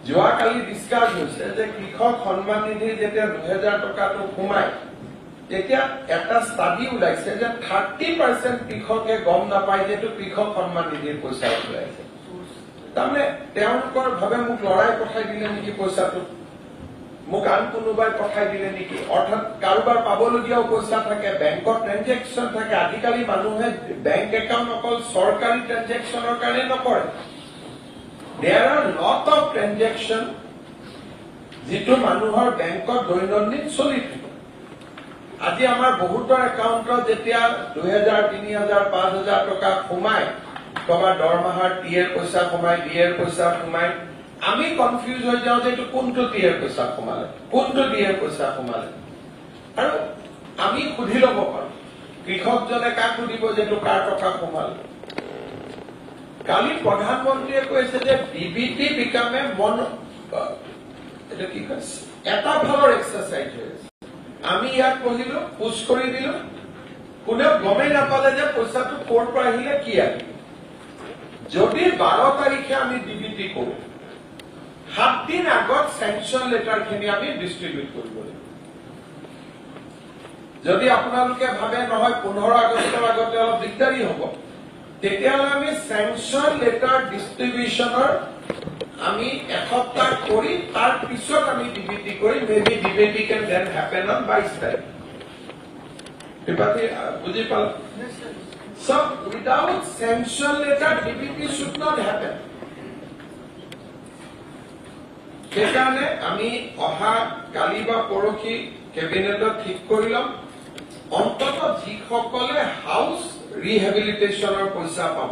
যোৱাকালি ডিসকাস হৈছে যে কৃষক সন্মান নিধিৰ যেতিয়া 2000 টকাটো সোমায় তেতিয়া এটা ষ্টাডি ওলাইছে যে 30% কৃষকে গম নাপায় যে এইটো কৃষক সন্মান নিধিৰ পইচা ওলাইছে তাৰমানে তেওঁলোকৰ ভাবে মোক লৰাই পঠাই দিলে নেকি পইচাটো মোক আন কোনোবাই পঠাই দিলে নেকি অৰ্থাৎ কাৰোবাৰ পাবলগীয়া পইচা থাকে বেংকৰ ট্ৰানজেকচন থাকে আজিকালি মানুহে বেংক একাউণ্ট অকল চৰকাৰী ট্ৰানজেকচনৰ কাৰণে নকৰে There are lot of transaction যিটো মানুহৰ বেংকত দৈনন্দিন চলি থাকে আজি আমাৰ বহুতৰ একাউণ্টত যেতিয়া 2000 3000 5000 টকা সোমায় তোমাৰ দৰমহাৰ টিএৰ পইচা সোমায় ডিএৰ পইচা সোমায় আমি কনফিউজ হৈ যাওঁ যে এইটো কোনটো টিএৰ পইচা সোমালে কোনটো ডিএৰ পইচা সোমালে আৰু আমি সুধি ল'ব পাৰোঁ কৃষকজনে কাক সুধিব যে এইটো কাৰ টকা সোমালে কালি প্ৰধানমন্ত্ৰীয়ে কৈছে যে ডিবিটি বিকামে এটা ভালৰ এক্সাৰচাইজ হৈছে আমি ইয়াক পঢ়িলো পুছ কৰি দিলো কোনেও গমেই নাপালে যে পইচাটো ক'ৰ পৰা আহিলে কি আহিলে যদি 12 তাৰিখে আমি ডিবিটি কৰো 7 দিন আগত চেংচন লেটাৰখিনি আমি ডিষ্ট্ৰিবিউট কৰিব লাগিব যদি আপোনালোকে ভাবে নহয় 15 আগষ্টৰ আগতে অলপ দিগদাৰী হ'ব তেতিয়াহ'লে আমি চেংচন লেটাৰ ডিষ্ট্ৰিবিউচনৰ আমি এসপ্তাহ কৰি তাৰ পিছত আমি ডিবিটি কৰি maybe DBT can then happen on 22 তাৰিখ বুজি পাল So without sanction letter, DBT should not happen. সেইকাৰণে আমি অহা কালি বা পৰখি কেবিনেটত ঠিক কৰিলাম অন্তত যিসকলে হাউস ৰিহেবিলিটেশনৰ পইচা পাব